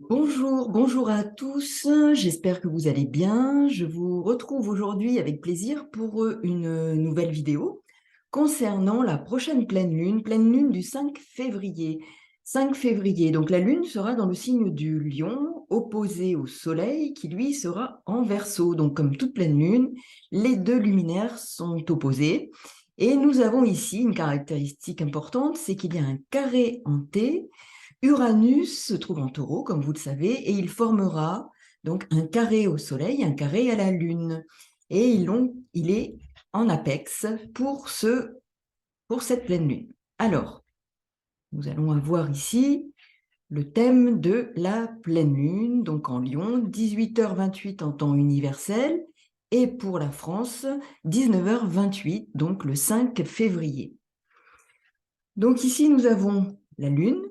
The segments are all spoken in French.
Bonjour, bonjour à tous, j'espère que vous allez bien. Je vous retrouve aujourd'hui avec plaisir pour une nouvelle vidéo concernant la prochaine pleine lune du 5 février. 5 février, donc la lune sera dans le signe du lion, opposé au soleil qui lui sera en Verseau. Donc comme toute pleine lune, les deux luminaires sont opposés. Et nous avons ici une caractéristique importante, c'est qu'il y a un carré en T. Uranus se trouve en Taureau, comme vous le savez, et il formera donc un carré au Soleil, un carré à la Lune. Et il est en apex pour cette pleine Lune. Alors, nous allons avoir ici le thème de la pleine Lune, donc en Lion, 18h28 en temps universel, et pour la France, 19h28, donc le 5 février. Donc ici, nous avons la Lune,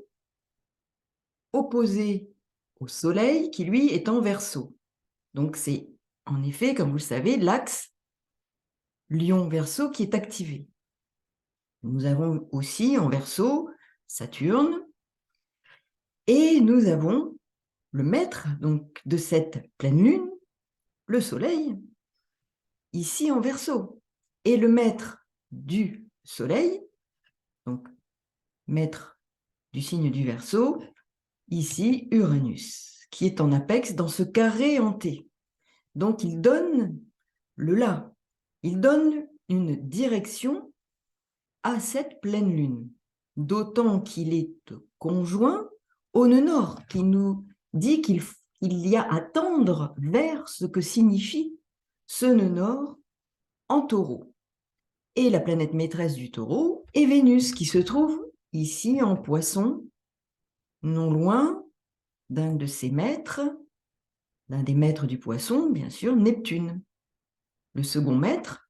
opposé au Soleil qui, lui, est en Verseau. Donc, c'est en effet, comme vous le savez, l'axe Lion-Verseau qui est activé. Nous avons aussi en Verseau Saturne et nous avons le maître donc, de cette pleine lune, le Soleil, ici en Verseau. Et le maître du Soleil, donc maître du signe du Verseau, ici Uranus, qui est en apex dans ce carré hanté. Donc, il donne le là. Il donne une direction à cette pleine lune, d'autant qu'il est conjoint au nœud nord, qui nous dit qu'il y a à tendre vers ce que signifie ce nœud nord en taureau. Et la planète maîtresse du taureau est Vénus, qui se trouve ici en poisson, non loin d'un de ses maîtres, l'un des maîtres du poisson, bien sûr, Neptune. Le second maître,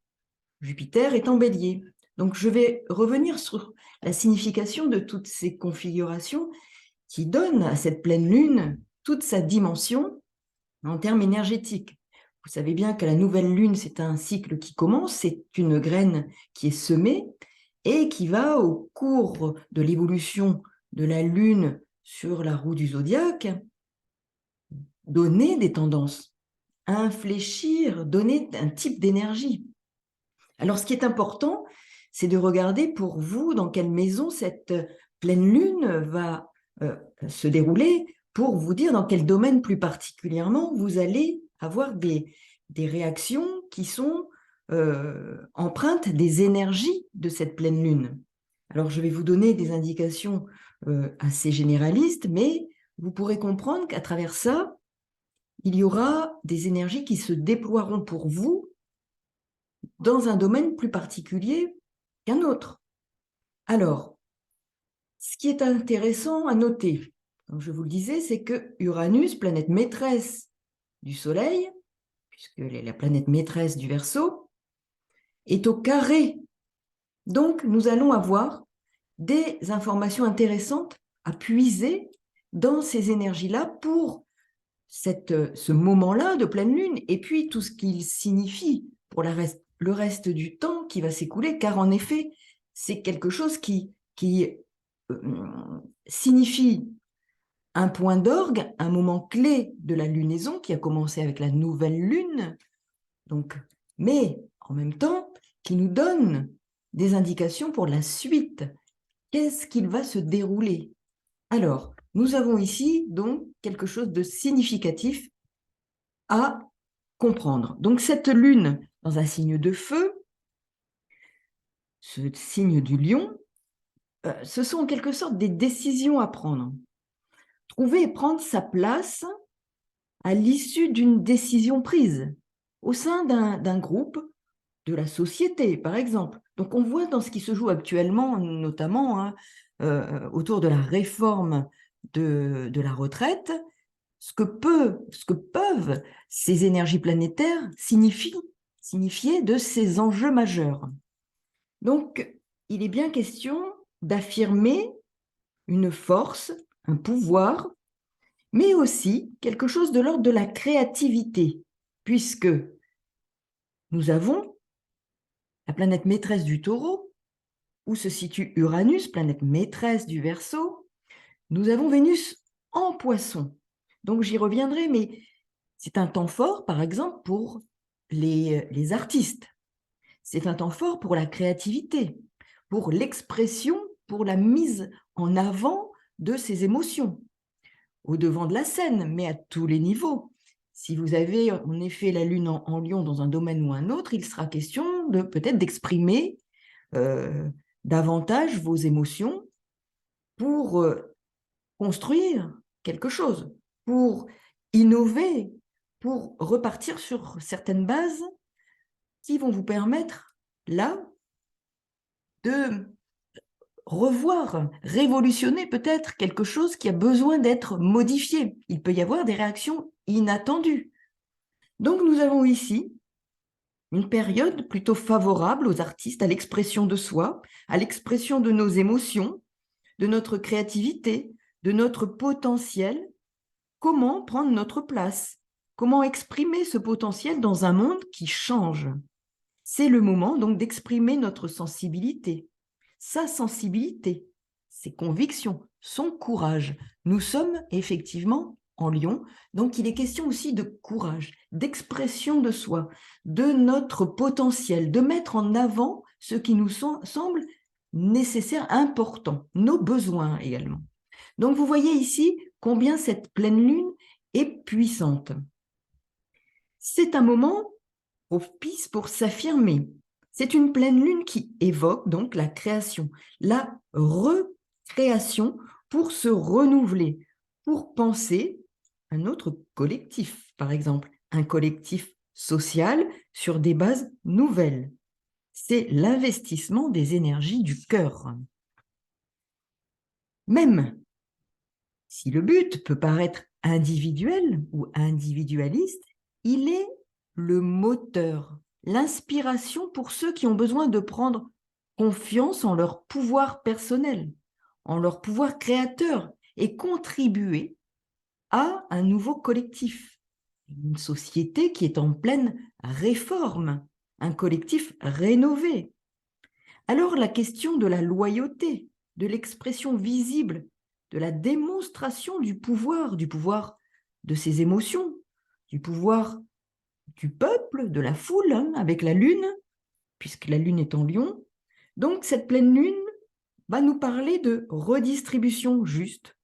Jupiter, est en bélier. Donc, je vais revenir sur la signification de toutes ces configurations qui donnent à cette pleine lune toute sa dimension en termes énergétiques. Vous savez bien que la nouvelle lune, c'est un cycle qui commence, c'est une graine qui est semée et qui va, au cours de l'évolution de la lune sur la roue du zodiaque, donner des tendances, infléchir, donner un type d'énergie. Alors, ce qui est important, c'est de regarder pour vous dans quelle maison cette pleine lune va se dérouler pour vous dire dans quel domaine plus particulièrement vous allez avoir des réactions qui sont empreintes des énergies de cette pleine lune. Alors, je vais vous donner des indications assez généralistes, mais vous pourrez comprendre qu'à travers ça, il y aura des énergies qui se déploieront pour vous dans un domaine plus particulier qu'un autre. Alors, ce qui est intéressant à noter, comme je vous le disais, c'est que Uranus, planète maîtresse du Soleil, puisqu'elle est la planète maîtresse du Verseau, est au carré. Donc, nous allons avoir des informations intéressantes à puiser dans ces énergies-là pour ce moment-là de pleine lune, et puis tout ce qu'il signifie pour le reste du temps qui va s'écouler, car en effet, c'est quelque chose qui signifie un point d'orgue, un moment clé de la lunaison qui a commencé avec la nouvelle lune, donc, mais en même temps, qui nous donne des indications pour la suite. Qu'est-ce qu'il va se dérouler? Alors, nous avons ici donc quelque chose de significatif à comprendre. Donc, cette lune dans un signe de feu, ce signe du lion, ce sont en quelque sorte des décisions à prendre. Trouver et prendre sa place à l'issue d'une décision prise au sein d'un groupe, de la société, par exemple. Donc, on voit dans ce qui se joue actuellement, notamment autour de la réforme de la retraite, ce que peuvent ces énergies planétaires signifier de ces enjeux majeurs. Donc, il est bien question d'affirmer une force, un pouvoir, mais aussi quelque chose de l'ordre de la créativité, puisque nous avons la planète maîtresse du Taureau, où se situe Uranus, planète maîtresse du Verseau. Nous avons Vénus en Poisson. Donc, j'y reviendrai, mais c'est un temps fort, par exemple, pour les artistes. C'est un temps fort pour la créativité, pour l'expression, pour la mise en avant de ses émotions, au devant de la scène, mais à tous les niveaux. Si vous avez en effet la lune en Lion dans un domaine ou un autre, il sera question de peut-être d'exprimer davantage vos émotions pour construire quelque chose, pour innover, pour repartir sur certaines bases qui vont vous permettre, là, de revoir, révolutionner peut-être quelque chose qui a besoin d'être modifié. Il peut y avoir des réactions inattendues. Donc, nous avons ici une période plutôt favorable aux artistes, à l'expression de soi, à l'expression de nos émotions, de notre créativité, de notre potentiel. Comment prendre notre place? Comment exprimer ce potentiel dans un monde qui change? C'est le moment donc d'exprimer notre sensibilité, sa sensibilité, ses convictions, son courage. Nous sommes effectivement en Lion, donc il est question aussi de courage, d'expression de soi, de notre potentiel, de mettre en avant ce qui nous semble nécessaire, important, nos besoins également. Donc vous voyez ici combien cette pleine lune est puissante. C'est un moment propice pour s'affirmer. C'est une pleine lune qui évoque donc la création, la recréation pour se renouveler, pour penser un autre collectif, par exemple, un collectif social sur des bases nouvelles. C'est l'investissement des énergies du cœur. Même si le but peut paraître individuel ou individualiste, il est le moteur, l'inspiration pour ceux qui ont besoin de prendre confiance en leur pouvoir personnel, en leur pouvoir créateur et contribuer à un nouveau collectif, une société qui est en pleine réforme, un collectif rénové. Alors la question de la loyauté, de l'expression visible, de la démonstration du pouvoir de ses émotions, du pouvoir du peuple, de la foule, hein, avec la lune, puisque la lune est en Lion. Donc cette pleine lune va nous parler de redistribution juste,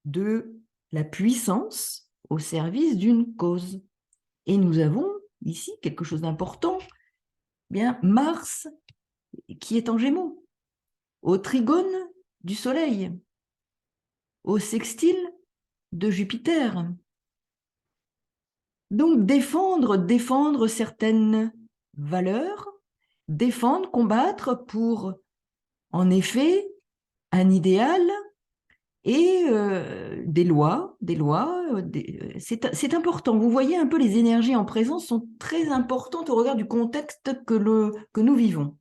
de la puissance au service d'une cause. Et nous avons ici quelque chose d'important, bien Mars qui est en Gémeaux, au trigone du Soleil, au sextile de Jupiter. Donc défendre certaines valeurs, défendre, combattre pour, en effet, un idéal et des lois. C'est important. Vous voyez un peu les énergies en présence sont très importantes au regard du contexte que nous vivons.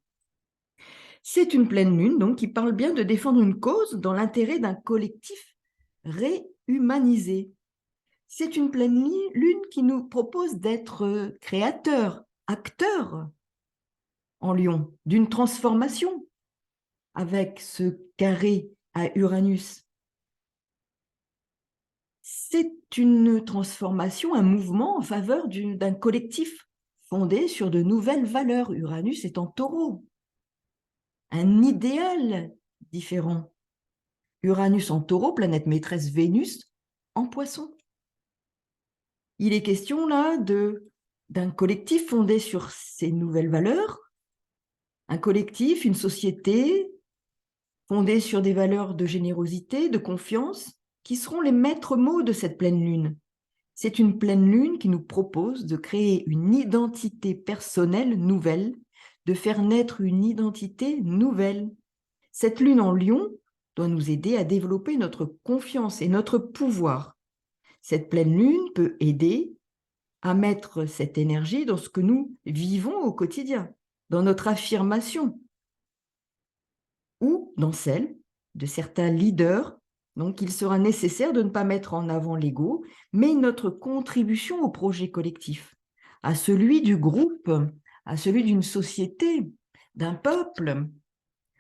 C'est une pleine lune donc qui parle bien de défendre une cause dans l'intérêt d'un collectif réhumanisé. C'est une pleine lune qui nous propose d'être créateurs, acteurs en Lion, d'une transformation avec ce carré à Uranus. C'est une transformation, un mouvement en faveur d'un collectif fondé sur de nouvelles valeurs. Uranus est en Taureau, un idéal différent. Uranus en Taureau, planète maîtresse Vénus en Poisson. Il est question là d'un collectif fondé sur ces nouvelles valeurs, un collectif, une société fondée sur des valeurs de générosité, de confiance, qui seront les maîtres mots de cette pleine lune. C'est une pleine lune qui nous propose de créer une identité personnelle nouvelle, de faire naître une identité nouvelle. Cette lune en Lion doit nous aider à développer notre confiance et notre pouvoir. Cette pleine lune peut aider à mettre cette énergie dans ce que nous vivons au quotidien, dans notre affirmation ou dans celle de certains leaders. Donc, il sera nécessaire de ne pas mettre en avant l'ego, mais notre contribution au projet collectif, à celui du groupe, à celui d'une société, d'un peuple.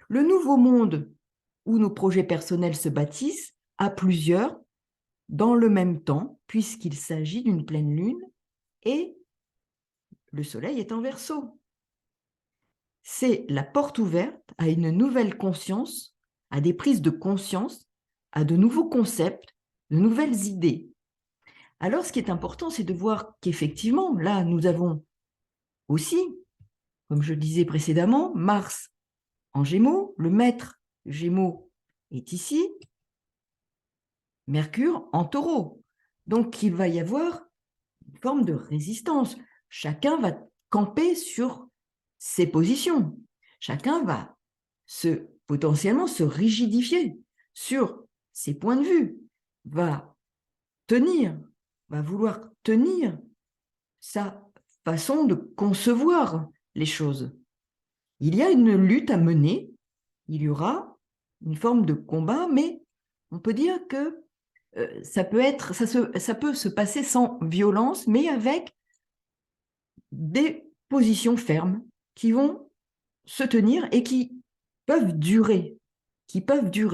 Le nouveau monde où nos projets personnels se bâtissent à plusieurs dans le même temps, puisqu'il s'agit d'une pleine lune et le soleil est en Verseau. C'est la porte ouverte à une nouvelle conscience, à des prises de conscience, à de nouveaux concepts, de nouvelles idées. Alors, ce qui est important, c'est de voir qu'effectivement, là, nous avons aussi, comme je le disais précédemment, Mars en Gémeaux, le maître Gémeaux est ici, Mercure en Taureau. Donc, il va y avoir une forme de résistance. Chacun va camper sur ses positions. Chacun va potentiellement se rigidifier sur ses points de vue, va tenir, va vouloir tenir sa façon de concevoir les choses. Il y a une lutte à mener, il y aura une forme de combat, mais on peut dire que ça peut se passer sans violence, mais avec des positions fermes qui vont se tenir et qui peuvent durer.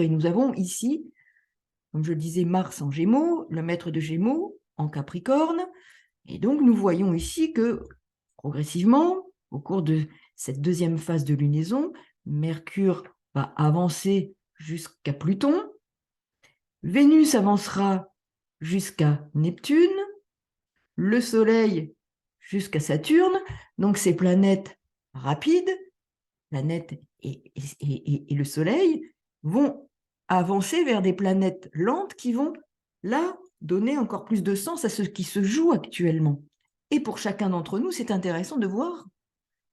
Nous avons ici, comme je le disais, Mars en Gémeaux, le maître de Gémeaux en Capricorne, et donc nous voyons ici que progressivement, au cours de cette deuxième phase de lunaison, Mercure va avancer jusqu'à Pluton, Vénus avancera jusqu'à Neptune, le Soleil jusqu'à Saturne, donc ces planètes rapides, planète et le Soleil, vont avancer vers des planètes lentes qui vont, là, donner encore plus de sens à ce qui se joue actuellement. Et pour chacun d'entre nous, c'est intéressant de voir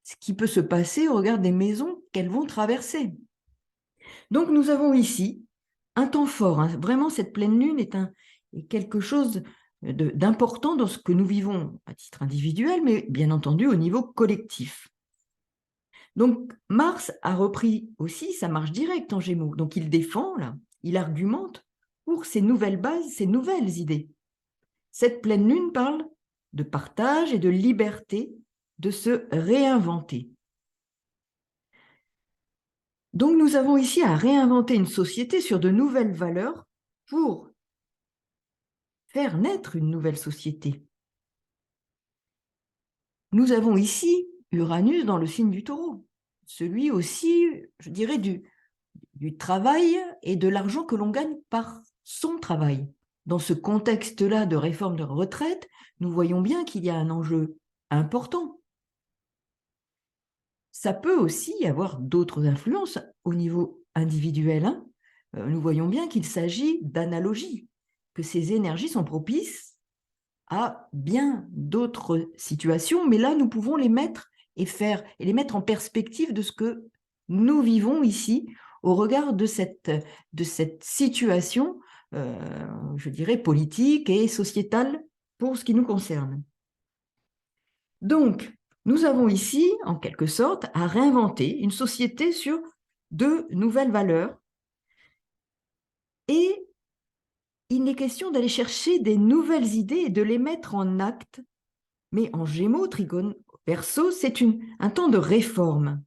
ce qui peut se passer au regard des maisons qu'elles vont traverser. Donc nous avons ici un temps fort. Hein. Vraiment, cette pleine lune est quelque chose d'important dans ce que nous vivons à titre individuel, mais bien entendu au niveau collectif. Donc Mars a repris aussi sa marche directe en Gémeaux. Donc il défend, là, il argumente pour ses nouvelles bases, ses nouvelles idées. Cette pleine lune parle de partage et de liberté, de se réinventer. Donc nous avons ici à réinventer une société sur de nouvelles valeurs pour faire naître une nouvelle société. Nous avons ici Uranus dans le signe du Taureau, celui aussi, je dirais, du travail et de l'argent que l'on gagne par son travail. Dans ce contexte-là de réforme de retraite, nous voyons bien qu'il y a un enjeu important. Ça peut aussi y avoir d'autres influences au niveau individuel. Hein. Nous voyons bien qu'il s'agit d'analogies, que ces énergies sont propices à bien d'autres situations, mais là, nous pouvons les mettre et les mettre en perspective de ce que nous vivons ici au regard de cette situation, je dirais, politique et sociétale pour ce qui nous concerne. Donc, nous avons ici, en quelque sorte, à réinventer une société sur de nouvelles valeurs et il est question d'aller chercher des nouvelles idées et de les mettre en acte. Mais en Gémeaux, Trigone, Verseau, c'est un temps de réforme.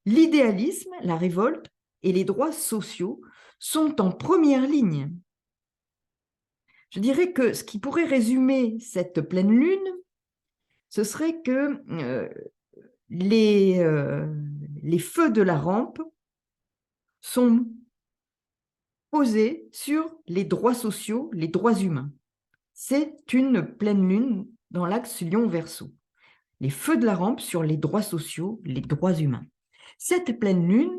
L'idéalisme, la révolte et les droits sociaux sont en première ligne. Je dirais que ce qui pourrait résumer cette pleine lune, ce serait que les feux de la rampe sont posés sur les droits sociaux, les droits humains. C'est une pleine lune dans l'axe Lion-Verseau. Les feux de la rampe sur les droits sociaux, les droits humains. Cette pleine lune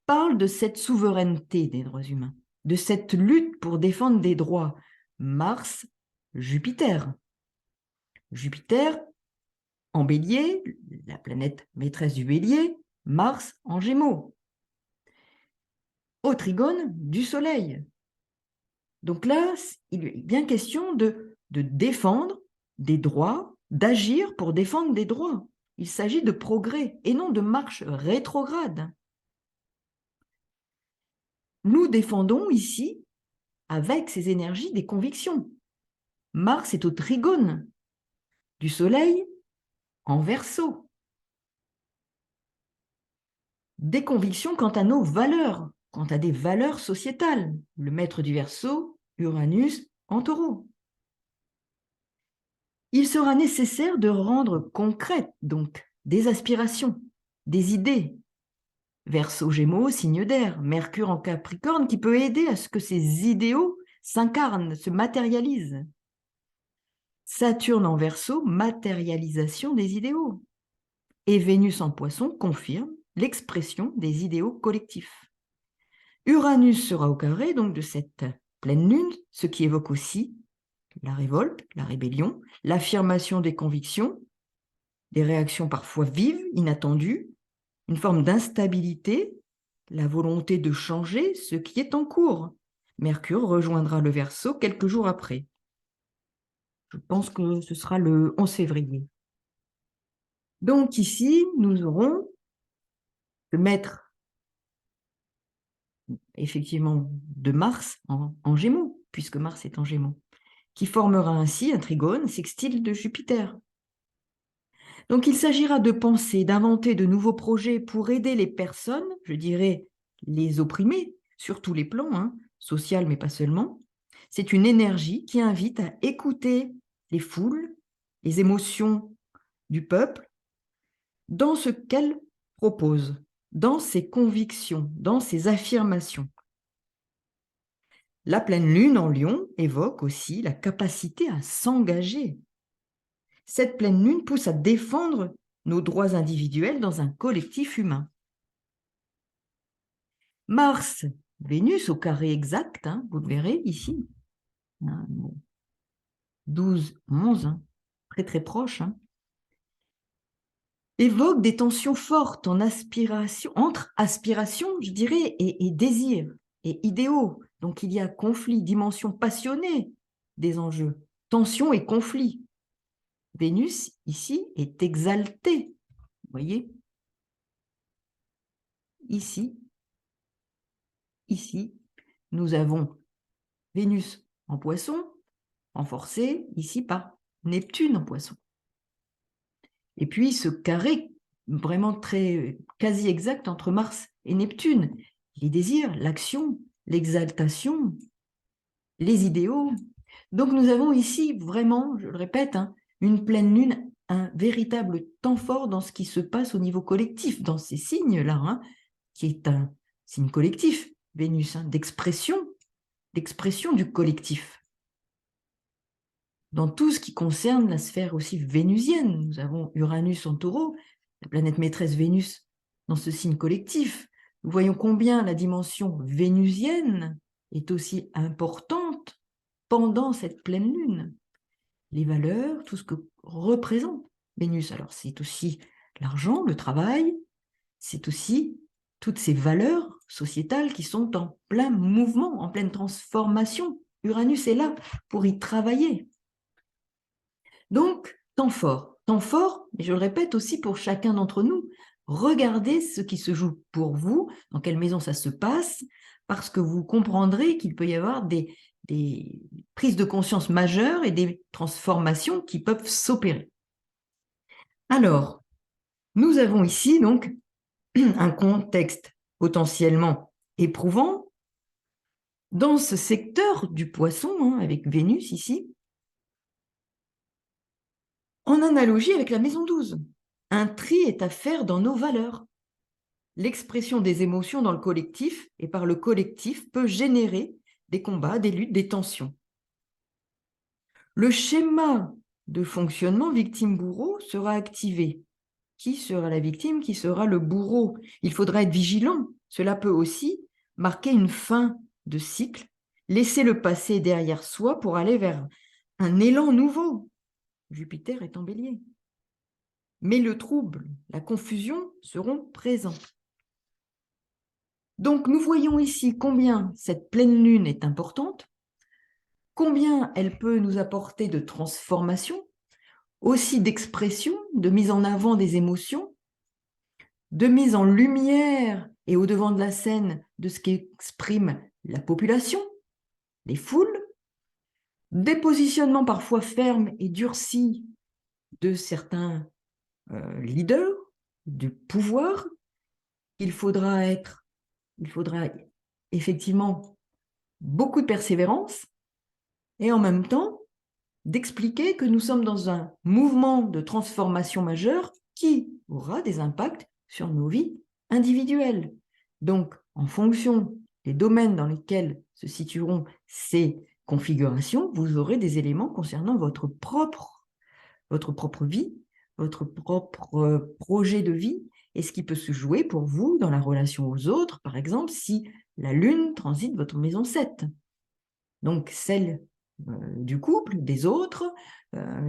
parle de cette souveraineté des droits humains, de cette lutte pour défendre des droits. Mars, Jupiter. Jupiter en bélier, la planète maîtresse du bélier, Mars en gémeaux. Au trigone du soleil. Donc là, il est bien question de défendre des droits, d'agir pour défendre des droits. Il s'agit de progrès et non de marche rétrograde. Nous défendons ici, avec ces énergies, des convictions. Mars est au trigone du Soleil en Verseau. Des convictions quant à nos valeurs, quant à des valeurs sociétales. Le maître du Verseau Uranus en Taureau. Il sera nécessaire de rendre concrètes, donc, des aspirations, des idées. Verseau, Gémeaux, signe d'air, Mercure en Capricorne qui peut aider à ce que ces idéaux s'incarnent, se matérialisent. Saturne en Verseau, matérialisation des idéaux. Et Vénus en Poisson confirme l'expression des idéaux collectifs. Uranus sera au carré donc de cette pleine lune, ce qui évoque aussi la révolte, la rébellion, l'affirmation des convictions, des réactions parfois vives, inattendues, une forme d'instabilité, la volonté de changer ce qui est en cours. Mercure rejoindra le Verseau quelques jours après. Je pense que ce sera le 11 février. Donc ici, nous aurons le maître, effectivement, de Mars en Gémeaux, puisque Mars est en Gémeaux, qui formera ainsi un trigone sextile de Jupiter. Donc il s'agira de penser, d'inventer de nouveaux projets pour aider les personnes, je dirais les opprimées, sur tous les plans, hein, social mais pas seulement. C'est une énergie qui invite à écouter les foules, les émotions du peuple, dans ce qu'elle propose, dans ses convictions, dans ses affirmations. La pleine lune en Lion évoque aussi la capacité à s'engager. Cette pleine lune pousse à défendre nos droits individuels dans un collectif humain. Mars, Vénus au carré exact, hein, vous le verrez ici, hein, 12, 11, hein, très très proche, hein, évoque des tensions fortes entre aspiration, je dirais, et désir, et idéaux. Donc il y a conflit, dimension passionnée des enjeux, tension et conflit. Vénus, ici, est exaltée, vous voyez, ici, nous avons Vénus en Poisson, renforcée ici par Neptune en Poisson. Et puis ce carré vraiment très quasi exact entre Mars et Neptune, les désirs, l'action, l'exaltation, les idéaux. Donc nous avons ici vraiment, je le répète, hein, une pleine lune, un véritable temps fort dans ce qui se passe au niveau collectif, dans ces signes-là, hein, qui est un signe collectif, Vénus, hein, d'expression du collectif. Dans tout ce qui concerne la sphère aussi vénusienne, nous avons Uranus en Taureau, la planète maîtresse Vénus dans ce signe collectif. Nous voyons combien la dimension vénusienne est aussi importante pendant cette pleine lune. Les valeurs, tout ce que représente Vénus. Alors c'est aussi l'argent, le travail, c'est aussi toutes ces valeurs sociétales qui sont en plein mouvement, en pleine transformation. Uranus est là pour y travailler. Donc, temps fort, mais je le répète aussi pour chacun d'entre nous, regardez ce qui se joue pour vous, dans quelle maison ça se passe, parce que vous comprendrez qu'il peut y avoir des prises de conscience majeures et des transformations qui peuvent s'opérer. Alors, nous avons ici donc un contexte potentiellement éprouvant dans ce secteur du poisson, hein, avec Vénus ici, en analogie avec la maison 12. Un tri est à faire dans nos valeurs. L'expression des émotions dans le collectif et par le collectif peut générer des combats, des luttes, des tensions. Le schéma de fonctionnement victime-bourreau sera activé. Qui sera la victime? Qui sera le bourreau? Il faudra être vigilant. Cela peut aussi marquer une fin de cycle, laisser le passé derrière soi pour aller vers un élan nouveau. Jupiter est en Bélier. Mais le trouble, la confusion seront présents. Donc, nous voyons ici combien cette pleine lune est importante, combien elle peut nous apporter de transformation, aussi d'expression, de mise en avant des émotions, de mise en lumière et au devant de la scène de ce qu'exprime la population, les foules, des positionnements parfois fermes et durcis de certains leaders, du pouvoir. Il faudra effectivement beaucoup de persévérance, et en même temps d'expliquer que nous sommes dans un mouvement de transformation majeure qui aura des impacts sur nos vies individuelles. Donc, en fonction des domaines dans lesquels se situeront ces configurations, vous aurez des éléments concernant votre propre vie, votre propre projet de vie, et ce qui peut se jouer pour vous dans la relation aux autres, par exemple, si la Lune transite votre maison 7. Donc, celle du couple, des autres.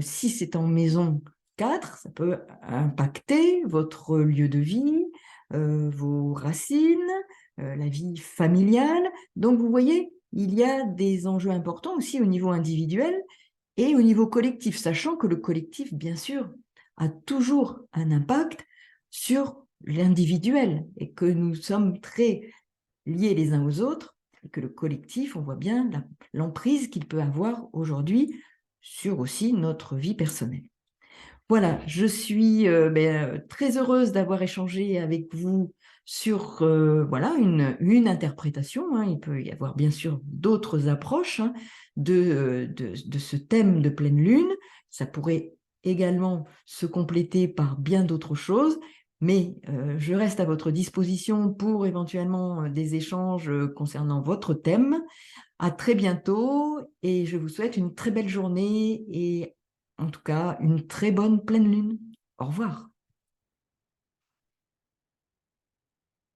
Si c'est en maison 4, ça peut impacter votre lieu de vie, vos racines, la vie familiale. Donc, vous voyez, il y a des enjeux importants aussi au niveau individuel et au niveau collectif, sachant que le collectif, bien sûr, a toujours un impact sur l'individuel et que nous sommes très liés les uns aux autres et que le collectif, on voit bien l'emprise qu'il peut avoir aujourd'hui sur aussi notre vie personnelle. Voilà, je suis très heureuse d'avoir échangé avec vous sur voilà, une interprétation. Il peut y avoir bien sûr d'autres approches de ce thème de pleine lune. Ça pourrait également se compléter par bien d'autres choses, mais je reste à votre disposition pour éventuellement des échanges concernant votre thème. À très bientôt et je vous souhaite une très belle journée et en tout cas une très bonne pleine lune. Au revoir.